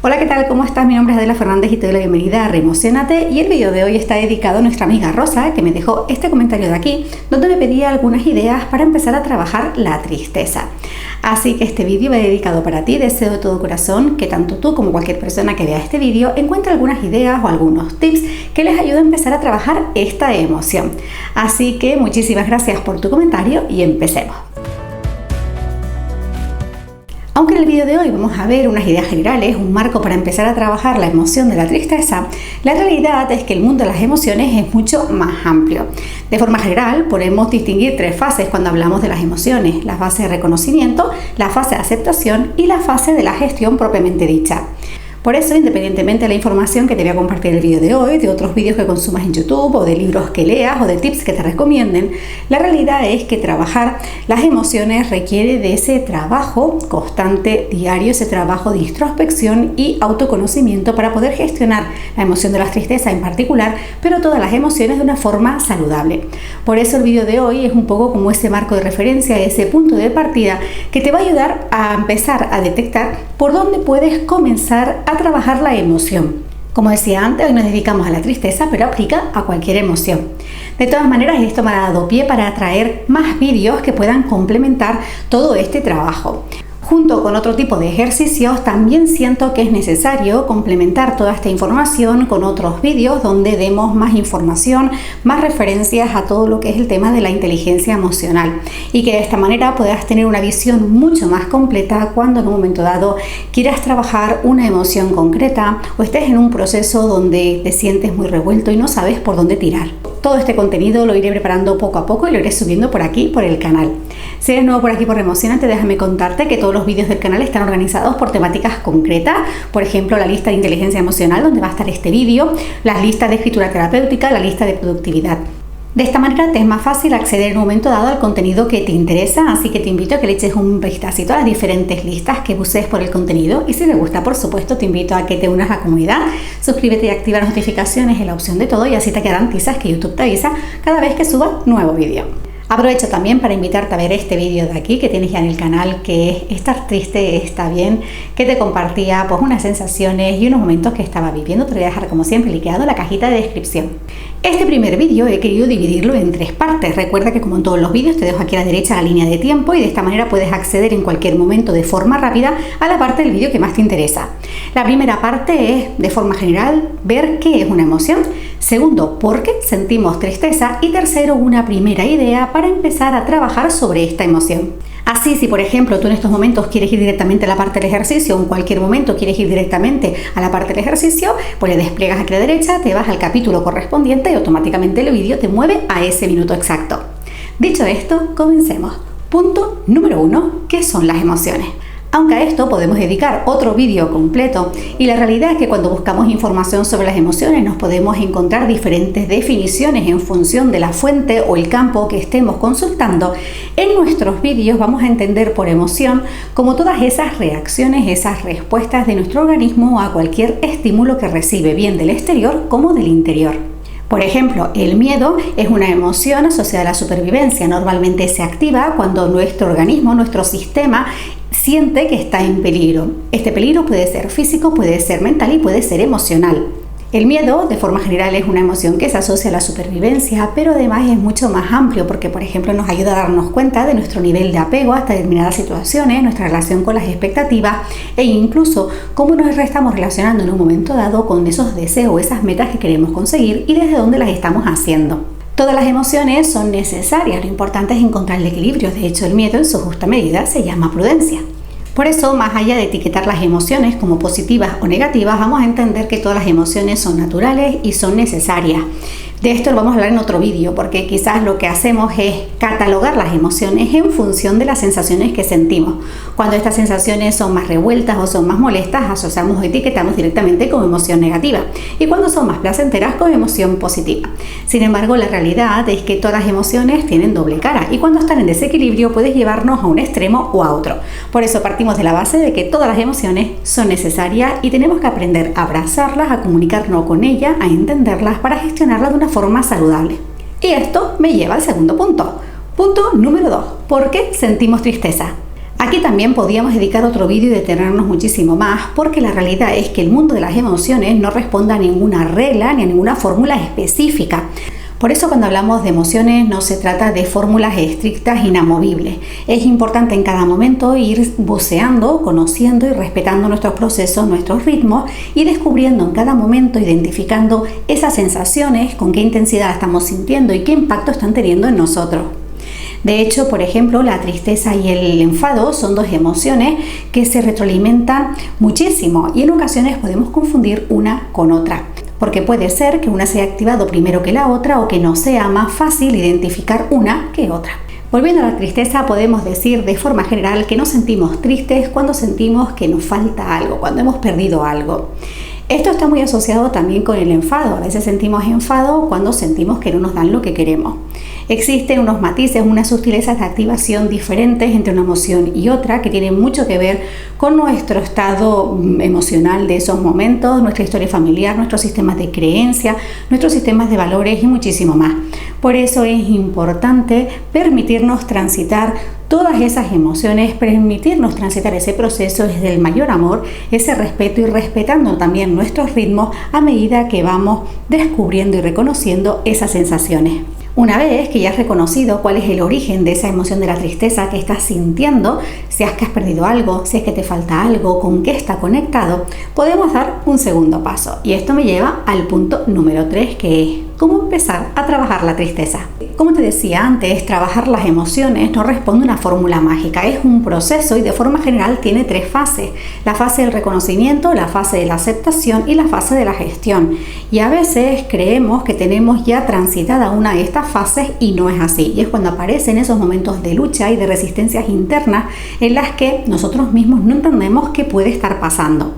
Hola, ¿qué tal? ¿Cómo estás? Mi nombre es Adela Fernández y te doy la bienvenida a Reemociónate, y el vídeo de hoy está dedicado a nuestra amiga Rosa, que me dejó este comentario de aquí, donde me pedía algunas ideas para empezar a trabajar la tristeza. Así que este vídeo va dedicado para ti. Deseo de todo corazón que tanto tú como cualquier persona que vea este vídeo encuentre algunas ideas o algunos tips que les ayuden a empezar a trabajar esta emoción. Así que muchísimas gracias por tu comentario y empecemos. Aunque en el vídeo de hoy vamos a ver unas ideas generales, un marco para empezar a trabajar la emoción de la tristeza, la realidad es que el mundo de las emociones es mucho más amplio. De forma general, podemos distinguir tres fases cuando hablamos de las emociones: la fase de reconocimiento, la fase de aceptación y la fase de la gestión propiamente dicha. Por eso, independientemente de la información que te voy a compartir en el vídeo de hoy, de otros vídeos que consumas en YouTube o de libros que leas o de tips que te recomienden, la realidad es que trabajar las emociones requiere de ese trabajo constante, diario, ese trabajo de introspección y autoconocimiento para poder gestionar la emoción de la tristeza en particular, pero todas las emociones de una forma saludable. Por eso el vídeo de hoy es un poco como ese marco de referencia, ese punto de partida que te va a ayudar a empezar a detectar por dónde puedes comenzar a trabajar la emoción. Como decía antes, hoy nos dedicamos a la tristeza, pero aplica a cualquier emoción. De todas maneras, esto me ha dado pie para traer más vídeos que puedan complementar todo este trabajo. Junto con otro tipo de ejercicios, también siento que es necesario complementar toda esta información con otros vídeos donde demos más información, más referencias a todo lo que es el tema de la inteligencia emocional, y que de esta manera puedas tener una visión mucho más completa cuando en un momento dado quieras trabajar una emoción concreta o estés en un proceso donde te sientes muy revuelto y no sabes por dónde tirar. Todo este contenido lo iré preparando poco a poco y lo iré subiendo por aquí, por el canal. Si eres nuevo por aquí por Reemociónate, déjame contarte que todos los vídeos del canal están organizados por temáticas concretas. Por ejemplo, la lista de inteligencia emocional, donde va a estar este vídeo, las listas de escritura terapéutica, la lista de productividad. De esta manera te es más fácil acceder en un momento dado al contenido que te interesa, así que te invito a que le eches un vistacito a las diferentes listas, que bucees por el contenido, y si te gusta, por supuesto, te invito a que te unas a la comunidad, suscríbete y activa las notificaciones en la opción de todo, y así te garantizas que YouTube te avisa cada vez que suba nuevo vídeo. Aprovecho también para invitarte a ver este vídeo de aquí que tienes ya en el canal, que es Estar triste está bien, que te compartía pues unas sensaciones y unos momentos que estaba viviendo. Te lo voy a dejar como siempre linkeado en la cajita de descripción. Este primer vídeo he querido dividirlo en tres partes. Recuerda que, como en todos los vídeos, te dejo aquí a la derecha la línea de tiempo, y de esta manera puedes acceder en cualquier momento de forma rápida a la parte del vídeo que más te interesa. La primera parte es, de forma general, ver qué es una emoción. Segundo, por qué sentimos tristeza. Y tercero, una primera idea para empezar a trabajar sobre esta emoción. Así, si por ejemplo tú en estos momentos quieres ir directamente a la parte del ejercicio, o en cualquier momento quieres ir directamente a la parte del ejercicio, pues le despliegas aquí a la derecha, te vas al capítulo correspondiente y automáticamente el vídeo te mueve a ese minuto exacto. Dicho esto, comencemos. Punto número 1, ¿qué son las emociones? Aunque a esto podemos dedicar otro vídeo completo, y la realidad es que cuando buscamos información sobre las emociones nos podemos encontrar diferentes definiciones en función de la fuente o el campo que estemos consultando. En nuestros vídeos vamos a entender por emoción como todas esas reacciones, esas respuestas de nuestro organismo a cualquier estímulo que recibe, bien del exterior como del interior. Por ejemplo, el miedo es una emoción asociada a la supervivencia. Normalmente se activa cuando nuestro organismo, nuestro sistema, siente que está en peligro. Este peligro puede ser físico, puede ser mental y puede ser emocional. El miedo, de forma general, es una emoción que se asocia a la supervivencia, pero además es mucho más amplio porque, por ejemplo, nos ayuda a darnos cuenta de nuestro nivel de apego a determinadas situaciones, nuestra relación con las expectativas e incluso cómo nos estamos relacionando en un momento dado con esos deseos, esas metas que queremos conseguir y desde dónde las estamos haciendo. Todas las emociones son necesarias, lo importante es encontrar el equilibrio. De hecho, el miedo en su justa medida se llama prudencia. Por eso, más allá de etiquetar las emociones como positivas o negativas, vamos a entender que todas las emociones son naturales y son necesarias. De esto lo vamos a hablar en otro vídeo, porque quizás lo que hacemos es catalogar las emociones en función de las sensaciones que sentimos. Cuando estas sensaciones son más revueltas o son más molestas, asociamos o etiquetamos directamente como emoción negativa, y cuando son más placenteras, como emoción positiva. Sin embargo, la realidad es que todas las emociones tienen doble cara, y cuando están en desequilibrio puedes llevarnos a un extremo o a otro. Por eso partimos de la base de que todas las emociones son necesarias y tenemos que aprender a abrazarlas, a comunicarnos con ellas, a entenderlas para gestionarlas de una forma saludable. Y esto me lleva al segundo punto. Punto número 2. ¿Por qué sentimos tristeza? Aquí también podríamos dedicar otro vídeo y detenernos muchísimo más, porque la realidad es que el mundo de las emociones no responde a ninguna regla ni a ninguna fórmula específica. Por eso cuando hablamos de emociones no se trata de fórmulas estrictas inamovibles. Es importante en cada momento ir buceando, conociendo y respetando nuestros procesos, nuestros ritmos y descubriendo en cada momento, identificando esas sensaciones, con qué intensidad estamos sintiendo y qué impacto están teniendo en nosotros. De hecho, por ejemplo, la tristeza y el enfado son dos emociones que se retroalimentan muchísimo y en ocasiones podemos confundir una con otra, porque puede ser que una se haya activado primero que la otra o que nos sea más fácil identificar una que otra. Volviendo a la tristeza, podemos decir de forma general que nos sentimos tristes cuando sentimos que nos falta algo, cuando hemos perdido algo. Esto está muy asociado también con el enfado. A veces sentimos enfado cuando sentimos que no nos dan lo que queremos. Existen unos matices, unas sutilezas de activación diferentes entre una emoción y otra que tienen mucho que ver con nuestro estado emocional de esos momentos, nuestra historia familiar, nuestros sistemas de creencia, nuestros sistemas de valores y muchísimo más. Por eso es importante permitirnos transitar todas esas emociones, permitirnos transitar ese proceso desde el mayor amor, ese respeto y respetando también nuestros ritmos a medida que vamos descubriendo y reconociendo esas sensaciones. Una vez que ya has reconocido cuál es el origen de esa emoción de la tristeza que estás sintiendo, si es que has perdido algo, si es que te falta algo, con qué está conectado, podemos dar un segundo paso. Y esto me lleva al punto número 3, que es cómo empezar a trabajar la tristeza. Como te decía antes, trabajar las emociones no responde a una fórmula mágica, es un proceso y de forma general tiene 3 fases. La fase del reconocimiento, la fase de la aceptación y la fase de la gestión. Y a veces creemos que tenemos ya transitada una de estas fases y no es así. Y es cuando aparecen esos momentos de lucha y de resistencias internas en las que nosotros mismos no entendemos qué puede estar pasando.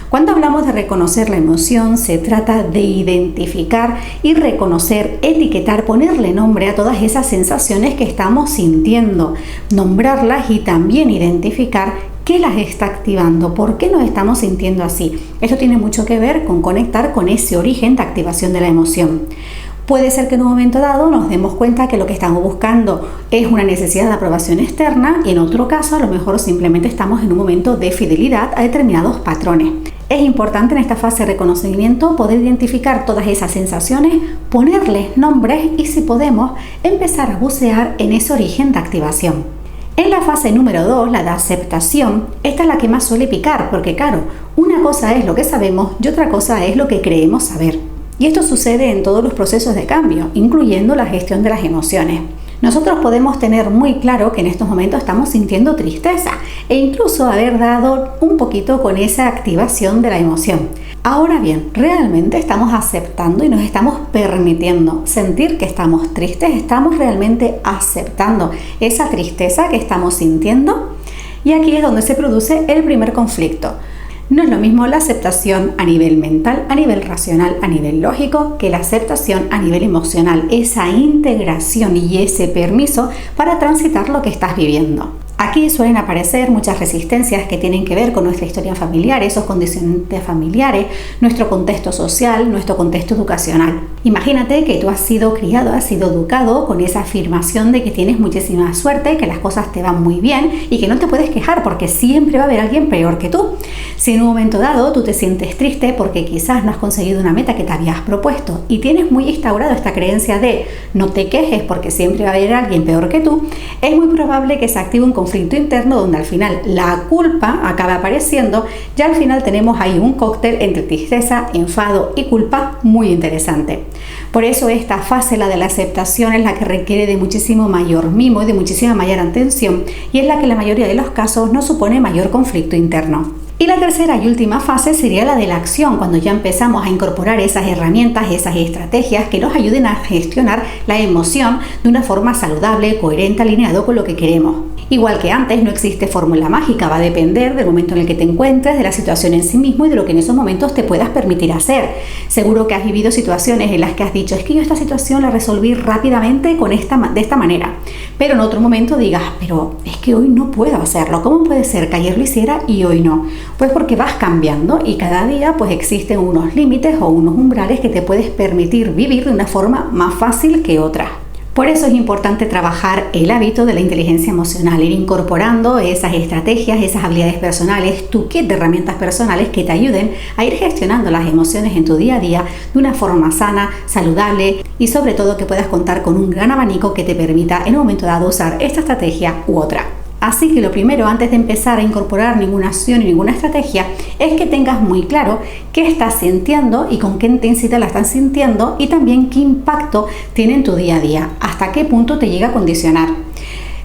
Cuando hablamos de reconocer la emoción, se trata de identificar y reconocer, etiquetar, ponerle nombre a todas esas sensaciones que estamos sintiendo, nombrarlas y también identificar qué las está activando, por qué nos estamos sintiendo así. Esto tiene mucho que ver con conectar con ese origen de activación de la emoción. Puede ser que en un momento dado nos demos cuenta que lo que estamos buscando es una necesidad de aprobación externa y en otro caso a lo mejor simplemente estamos en un momento de fidelidad a determinados patrones. Es importante en esta fase de reconocimiento poder identificar todas esas sensaciones, ponerles nombres y si podemos empezar a bucear en ese origen de activación. En la fase número 2, la de aceptación, esta es la que más suele picar porque claro, una cosa es lo que sabemos y otra cosa es lo que creemos saber. Y esto sucede en todos los procesos de cambio, incluyendo la gestión de las emociones. Nosotros podemos tener muy claro que en estos momentos estamos sintiendo tristeza e incluso haber dado un poquito con esa activación de la emoción. Ahora bien, ¿realmente estamos aceptando y nos estamos permitiendo sentir que estamos tristes? ¿Estamos realmente aceptando esa tristeza que estamos sintiendo? Y aquí es donde se produce el primer conflicto. No es lo mismo la aceptación a nivel mental, a nivel racional, a nivel lógico, que la aceptación a nivel emocional, esa integración y ese permiso para transitar lo que estás viviendo. Aquí suelen aparecer muchas resistencias que tienen que ver con nuestra historia familiar, esos condicionantes familiares, nuestro contexto social, nuestro contexto educacional. Imagínate que tú has sido criado, has sido educado con esa afirmación de que tienes muchísima suerte, que las cosas te van muy bien y que no te puedes quejar porque siempre va a haber alguien peor que tú. Si en un momento dado tú te sientes triste porque quizás no has conseguido una meta que te habías propuesto y tienes muy instaurado esta creencia de no te quejes porque siempre va a haber alguien peor que tú, es muy probable que se active un conflicto interno donde al final la culpa acaba apareciendo y al final tenemos ahí un cóctel entre tristeza, enfado y culpa muy interesante. Por eso esta fase, la de la aceptación, es la que requiere de muchísimo mayor mimo y de muchísima mayor atención y es la que en la mayoría de los casos no supone mayor conflicto interno. Y la tercera y última fase sería la de la acción, cuando ya empezamos a incorporar esas herramientas, esas estrategias que nos ayuden a gestionar la emoción de una forma saludable, coherente, alineado con lo que queremos. Igual que antes, no existe fórmula mágica, va a depender del momento en el que te encuentres, de la situación en sí mismo y de lo que en esos momentos te puedas permitir hacer. Seguro que has vivido situaciones en las que has dicho, es que yo esta situación la resolví rápidamente de esta manera, pero en otro momento digas, pero es que hoy no puedo hacerlo, ¿cómo puede ser que ayer lo hiciera y hoy no? Pues porque vas cambiando y cada día pues existen unos límites o unos umbrales que te puedes permitir vivir de una forma más fácil que otra. Por eso es importante trabajar el hábito de la inteligencia emocional, ir incorporando esas estrategias, esas habilidades personales, tu kit de herramientas personales que te ayuden a ir gestionando las emociones en tu día a día de una forma sana, saludable y sobre todo que puedas contar con un gran abanico que te permita en un momento dado usar esta estrategia u otra. Así que lo primero, antes de empezar a incorporar ninguna acción y ninguna estrategia, es que tengas muy claro qué estás sintiendo y con qué intensidad la estás sintiendo y también qué impacto tiene en tu día a día, hasta qué punto te llega a condicionar.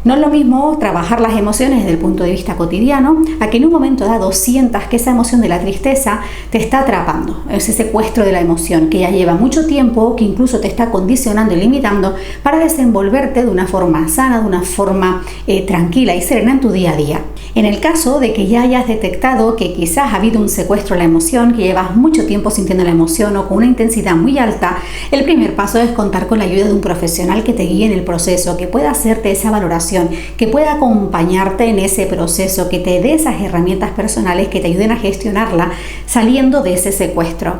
No es lo mismo trabajar las emociones desde el punto de vista cotidiano a que en un momento dado sientas que esa emoción de la tristeza te está atrapando, ese secuestro de la emoción que ya lleva mucho tiempo, que incluso te está condicionando y limitando para desenvolverte de una forma sana, de una forma tranquila y serena en tu día a día. En el caso de que ya hayas detectado que quizás ha habido un secuestro de la emoción, que llevas mucho tiempo sintiendo la emoción o con una intensidad muy alta, el primer paso es contar con la ayuda de un profesional que te guíe en el proceso, que pueda hacerte esa valoración, que pueda acompañarte en ese proceso, que te dé esas herramientas personales que te ayuden a gestionarla saliendo de ese secuestro.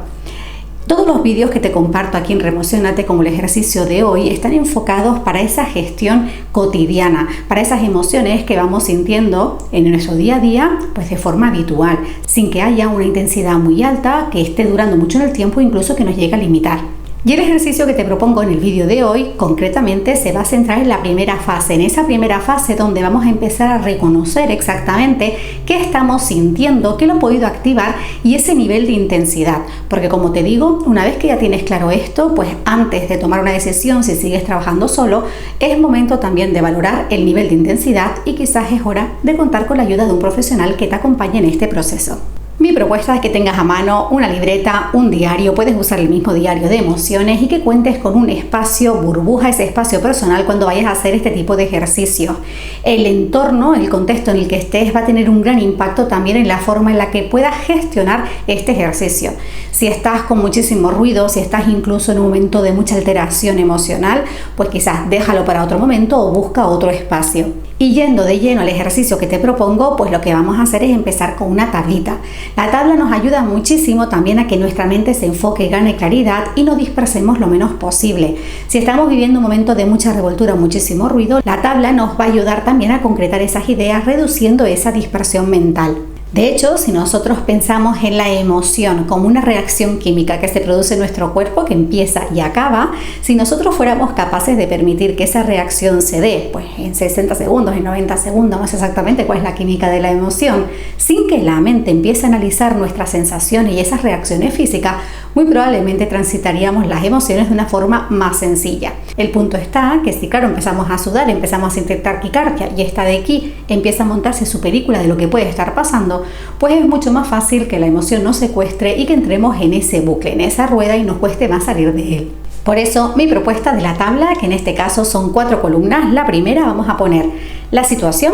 Todos los vídeos que te comparto aquí en Reemocionate, como el ejercicio de hoy, están enfocados para esa gestión cotidiana, para esas emociones que vamos sintiendo en nuestro día a día, pues de forma habitual, sin que haya una intensidad muy alta, que esté durando mucho en el tiempo, incluso que nos llegue a limitar. Y el ejercicio que te propongo en el vídeo de hoy, concretamente, se va a centrar en la primera fase, en esa primera fase donde vamos a empezar a reconocer exactamente qué estamos sintiendo, qué lo he podido activar y ese nivel de intensidad. Porque como te digo, una vez que ya tienes claro esto, pues antes de tomar una decisión, si sigues trabajando solo, es momento también de valorar el nivel de intensidad y quizás es hora de contar con la ayuda de un profesional que te acompañe en este proceso. Mi propuesta es que tengas a mano una libreta, un diario, puedes usar el mismo diario de emociones y que cuentes con un espacio burbuja, ese espacio personal cuando vayas a hacer este tipo de ejercicio. El entorno, el contexto en el que estés va a tener un gran impacto también en la forma en la que puedas gestionar este ejercicio. Si estás con muchísimo ruido, si estás incluso en un momento de mucha alteración emocional, pues quizás déjalo para otro momento o busca otro espacio. Y yendo de lleno al ejercicio que te propongo, pues lo que vamos a hacer es empezar con una tablita. La tabla nos ayuda muchísimo también a que nuestra mente se enfoque, gane claridad y nos dispersemos lo menos posible. Si estamos viviendo un momento de mucha revoltura, muchísimo ruido, la tabla nos va a ayudar también a concretar esas ideas, reduciendo esa dispersión mental. De hecho, si nosotros pensamos en la emoción como una reacción química que se produce en nuestro cuerpo, que empieza y acaba, si nosotros fuéramos capaces de permitir que esa reacción se dé, pues en 60 segundos, en 90 segundos, no sé exactamente cuál es la química de la emoción, sin que la mente empiece a analizar nuestras sensaciones y esas reacciones físicas, muy probablemente transitaríamos las emociones de una forma más sencilla. El punto está que si, claro, empezamos a sudar, empezamos a sentir taquicardia y esta de aquí empieza a montarse su película de lo que puede estar pasando, pues es mucho más fácil que la emoción nos secuestre y que entremos en ese bucle, en esa rueda y nos cueste más salir de él. Por eso mi propuesta de la tabla, que en este caso son 4 columnas, la primera vamos a poner la situación,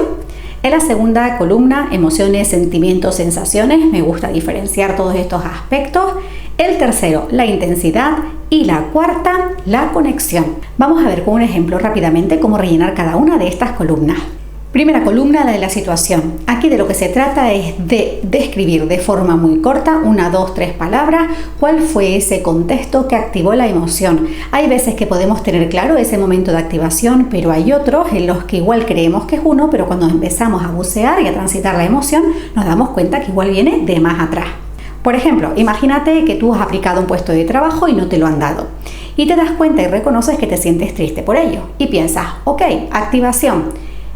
en la segunda columna emociones, sentimientos, sensaciones, me gusta diferenciar todos estos aspectos. El tercero, la intensidad y la cuarta, la conexión. Vamos a ver con un ejemplo rápidamente cómo rellenar cada una de estas columnas. Primera columna, la de la situación. Aquí de lo que se trata es de describir de forma muy corta, 1, 2, 3 palabras, cuál fue ese contexto que activó la emoción. Hay veces que podemos tener claro ese momento de activación, pero hay otros en los que igual creemos que es uno, pero cuando empezamos a bucear y a transitar la emoción, nos damos cuenta que igual viene de más atrás. Por ejemplo, imagínate que tú has aplicado un puesto de trabajo y no te lo han dado. Y te das cuenta y reconoces que te sientes triste por ello. Y piensas, ok, activación.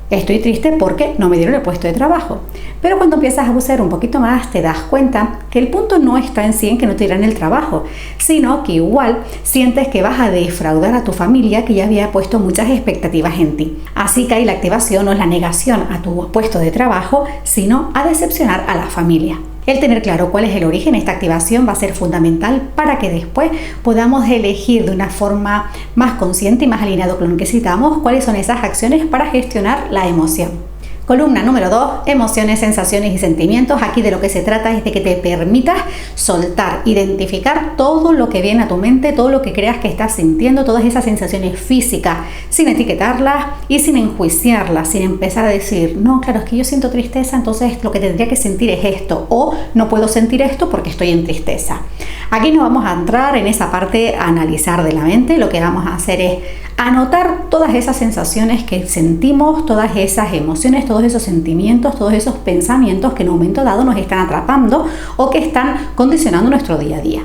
Estoy triste porque no me dieron el puesto de trabajo. Pero cuando empiezas a bucear un poquito más, te das cuenta que el punto no está en sí en que no te dieran el trabajo, sino que igual sientes que vas a defraudar a tu familia que ya había puesto muchas expectativas en ti. Así que ahí la activación no es la negación a tu puesto de trabajo, sino a decepcionar a la familia. El tener claro cuál es el origen de esta activación va a ser fundamental para que después podamos elegir de una forma más consciente y más alineado con lo que necesitamos cuáles son esas acciones para gestionar la emoción. Columna número 2, emociones, sensaciones y sentimientos. Aquí de lo que se trata es de que te permitas soltar, identificar todo lo que viene a tu mente, todo lo que creas que estás sintiendo, todas esas sensaciones físicas, sin etiquetarlas y sin enjuiciarlas, sin empezar a decir, no, claro, es que yo siento tristeza, entonces lo que tendría que sentir es esto, o no puedo sentir esto porque estoy en tristeza. Aquí no vamos a entrar en esa parte a analizar de la mente, lo que vamos a hacer es Anotar todas esas sensaciones que sentimos, todas esas emociones, todos esos sentimientos, todos esos pensamientos que en un momento dado nos están atrapando o que están condicionando nuestro día a día.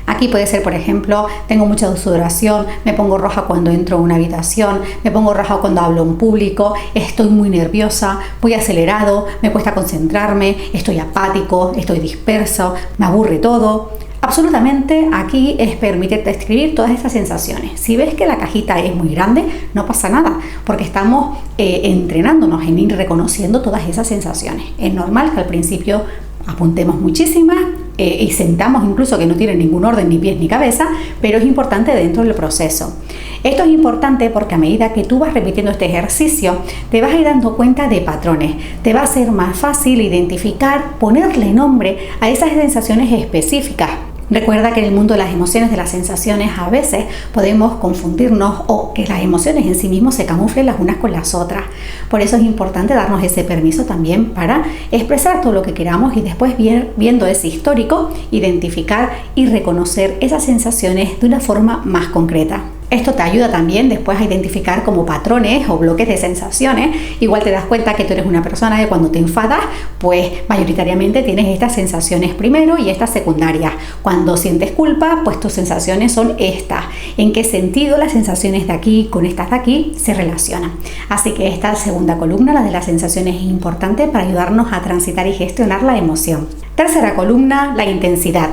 Aquí puede ser, por ejemplo, tengo mucha sudoración, me pongo roja cuando entro a una habitación, me pongo roja cuando hablo en público, estoy muy nerviosa, voy acelerado, me cuesta concentrarme, estoy apático, estoy disperso, me aburre todo. Absolutamente aquí es permitirte escribir todas estas sensaciones. Si ves que la cajita es muy grande, no pasa nada, porque estamos entrenándonos en ir reconociendo todas esas sensaciones. Es normal que al principio apuntemos muchísimas y sentamos incluso que no tienen ningún orden, ni pies ni cabeza, pero es importante dentro del proceso. Esto es importante porque a medida que tú vas repitiendo este ejercicio, te vas a ir dando cuenta de patrones. Te va a ser más fácil identificar, ponerle nombre a esas sensaciones específicas. Recuerda que en el mundo de las emociones, de las sensaciones, a veces podemos confundirnos o que las emociones en sí mismos se camuflen las unas con las otras. Por eso es importante darnos ese permiso también para expresar todo lo que queramos y después viendo ese histórico, identificar y reconocer esas sensaciones de una forma más concreta. Esto te ayuda también después a identificar como patrones o bloques de sensaciones. Igual te das cuenta que tú eres una persona que cuando te enfadas, pues mayoritariamente tienes estas sensaciones primero y estas secundarias. Cuando sientes culpa, pues tus sensaciones son estas. ¿En qué sentido las sensaciones de aquí con estas de aquí se relacionan? Así que esta segunda columna, la de las sensaciones, es importante para ayudarnos a transitar y gestionar la emoción. Tercera columna, la intensidad.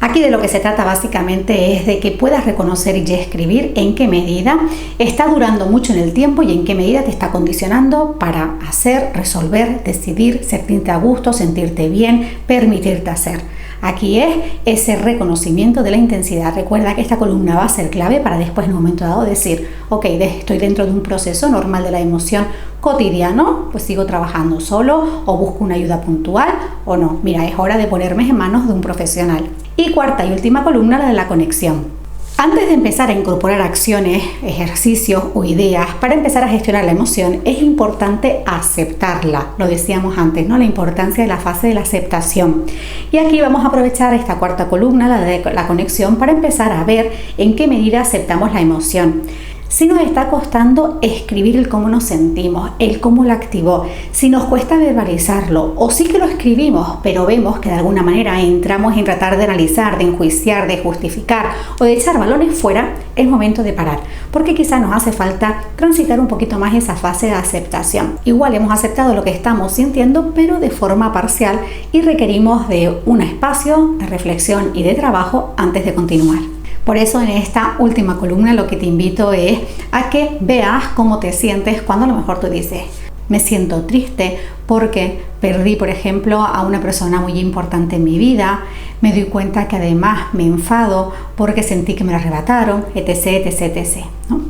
Aquí de lo que se trata básicamente es de que puedas reconocer y escribir en qué medida está durando mucho en el tiempo y en qué medida te está condicionando para hacer, resolver, decidir, sentirte a gusto, sentirte bien, permitirte hacer. Aquí es ese reconocimiento de la intensidad. Recuerda que esta columna va a ser clave para después en un momento dado decir, ok, estoy dentro de un proceso normal de la emoción cotidiano, pues sigo trabajando solo o busco una ayuda puntual o no. Mira, es hora de ponerme en manos de un profesional. Y cuarta y última columna, la de la conexión. Antes de empezar a incorporar acciones, ejercicios o ideas para empezar a gestionar la emoción, es importante aceptarla. Lo decíamos antes, ¿no? La importancia de la fase de la aceptación. Y aquí vamos a aprovechar esta cuarta columna, la de la conexión, para empezar a ver en qué medida aceptamos la emoción. Si nos está costando escribir el cómo nos sentimos, el cómo lo activó, si nos cuesta verbalizarlo o sí que lo escribimos, pero vemos que de alguna manera entramos en tratar de analizar, de enjuiciar, de justificar o de echar balones fuera, es momento de parar, porque quizás nos hace falta transitar un poquito más esa fase de aceptación. Igual hemos aceptado lo que estamos sintiendo, pero de forma parcial y requerimos de un espacio de reflexión y de trabajo antes de continuar. Por eso en esta última columna lo que te invito es a que veas cómo te sientes cuando a lo mejor tú dices, me siento triste porque perdí, por ejemplo, a una persona muy importante en mi vida, me doy cuenta que además me enfado porque sentí que me la arrebataron, etc, etc, etc, ¿no?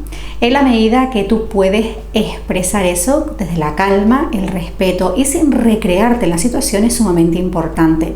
En la medida que tú puedes expresar eso desde la calma, el respeto y sin recrearte en la situación es sumamente importante.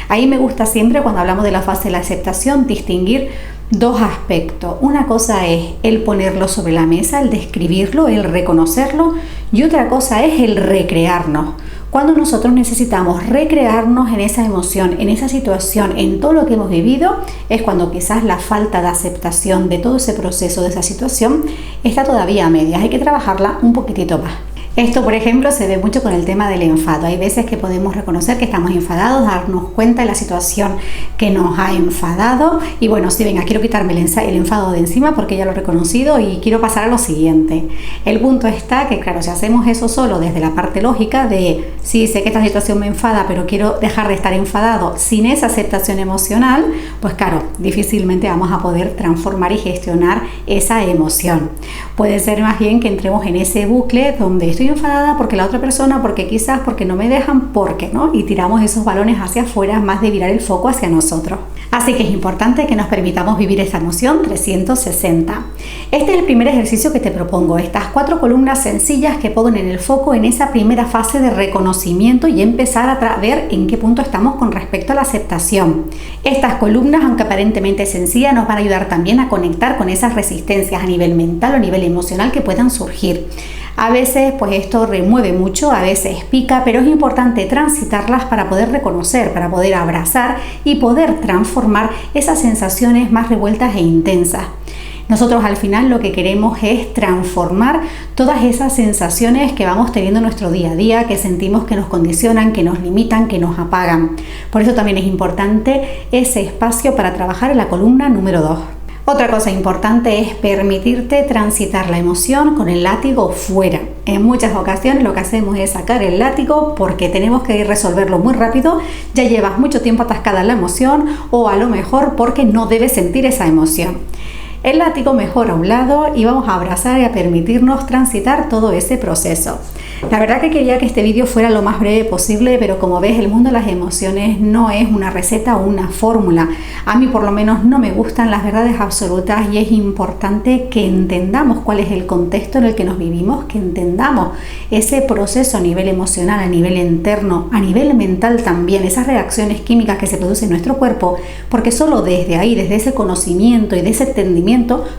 Ahí me gusta siempre cuando hablamos de la fase de la aceptación distinguir dos aspectos. Una cosa es el ponerlo sobre la mesa, el describirlo, el reconocerlo, y otra cosa es el recrearnos. Cuando nosotros necesitamos recrearnos en esa emoción, en esa situación, en todo lo que hemos vivido, es cuando quizás la falta de aceptación de todo ese proceso, de esa situación, está todavía a medias. Hay que trabajarla un poquitito más. Esto, por ejemplo, se ve mucho con el tema del enfado. Hay veces que podemos reconocer que estamos enfadados, darnos cuenta de la situación que nos ha enfadado y bueno, sí, venga, quiero quitarme el enfado de encima porque ya lo he reconocido y quiero pasar a lo siguiente. El punto está que, claro, si hacemos eso solo desde la parte lógica de sí, sé que esta situación me enfada, pero quiero dejar de estar enfadado sin esa aceptación emocional, pues claro, difícilmente vamos a poder transformar y gestionar esa emoción. Puede ser más bien que entremos en ese bucle donde estoy enfadada porque la otra persona, porque quizás, porque no me dejan, porque, ¿no? Y tiramos esos balones hacia afuera más de virar el foco hacia nosotros. Así que es importante que nos permitamos vivir esta emoción 360. Este es el primer ejercicio que te propongo, estas 4 columnas sencillas que ponen el foco en esa primera fase de reconocimiento y empezar a ver en qué punto estamos con respecto a la aceptación. Estas columnas, aunque aparentemente sencillas, nos van a ayudar también a conectar con esas resistencias a nivel mental o a nivel emocional que puedan surgir. A veces pues esto remueve mucho, a veces pica, pero es importante transitarlas para poder reconocer, para poder abrazar y poder transformar esas sensaciones más revueltas e intensas. Nosotros al final lo que queremos es transformar todas esas sensaciones que vamos teniendo en nuestro día a día, que sentimos que nos condicionan, que nos limitan, que nos apagan. Por eso también es importante ese espacio para trabajar en la columna número 2. Otra cosa importante es permitirte transitar la emoción con el látigo fuera. En muchas ocasiones lo que hacemos es sacar el látigo porque tenemos que resolverlo muy rápido, ya llevas mucho tiempo atascada en la emoción o a lo mejor porque no debes sentir esa emoción. El látigo mejor a un lado y vamos a abrazar y a permitirnos transitar todo ese proceso. La verdad que quería que este vídeo fuera lo más breve posible, pero como ves, el mundo de las emociones no es una receta o una fórmula. A mí por lo menos no me gustan las verdades absolutas y es importante que entendamos cuál es el contexto en el que nos vivimos, que entendamos ese proceso a nivel emocional, a nivel interno, a nivel mental también, esas reacciones químicas que se producen en nuestro cuerpo, porque solo desde ahí, desde ese conocimiento y de ese entendimiento,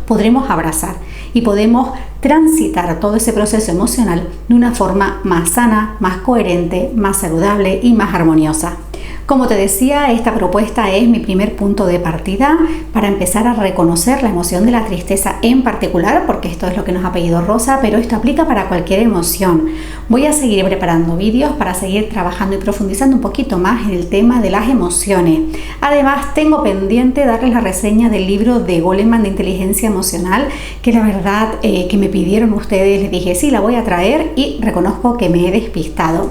podremos abrazar y podemos transitar todo ese proceso emocional de una forma más sana, más coherente, más saludable y más armoniosa. Como te decía, esta propuesta es mi primer punto de partida para empezar a reconocer la emoción de la tristeza en particular, porque esto es lo que nos ha pedido Rosa, pero esto aplica para cualquier emoción. Voy a seguir preparando vídeos para seguir trabajando y profundizando un poquito más en el tema de las emociones. Además, tengo pendiente darles la reseña del libro de Goleman de Inteligencia Emocional, que la verdad que me pidieron ustedes, les dije sí, la voy a traer y reconozco que me he despistado.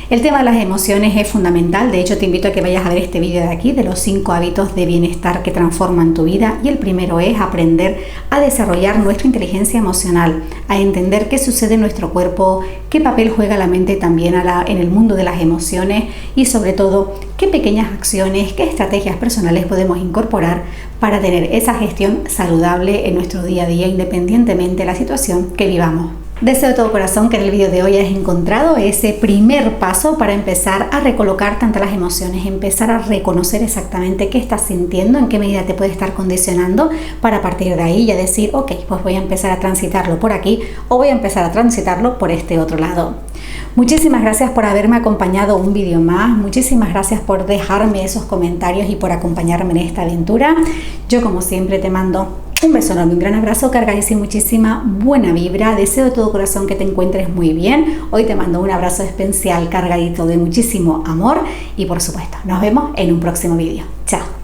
El tema de las emociones es fundamental, de hecho te invito a que vayas a ver este vídeo de aquí, de los 5 hábitos de bienestar que transforman tu vida, y el primero es aprender a desarrollar nuestra inteligencia emocional, a entender qué sucede en nuestro cuerpo, qué papel juega la mente también en el mundo de las emociones y sobre todo qué pequeñas acciones, qué estrategias personales podemos incorporar para tener esa gestión saludable en nuestro día a día independientemente de la situación que vivamos. Deseo de todo corazón que en el vídeo de hoy hayas encontrado ese primer paso para empezar a recolocar tantas las emociones, empezar a reconocer exactamente qué estás sintiendo, en qué medida te puede estar condicionando, para a partir de ahí ya decir, ok, pues voy a empezar a transitarlo por aquí o voy a empezar a transitarlo por este otro lado. Muchísimas gracias por haberme acompañado un vídeo más, muchísimas gracias por dejarme esos comentarios y por acompañarme en esta aventura. Yo como siempre te mando un beso enorme, un gran abrazo, cargadísimo, muchísima buena vibra. Deseo de todo corazón que te encuentres muy bien. Hoy te mando un abrazo especial cargadito de muchísimo amor y por supuesto nos vemos en un próximo vídeo. Chao.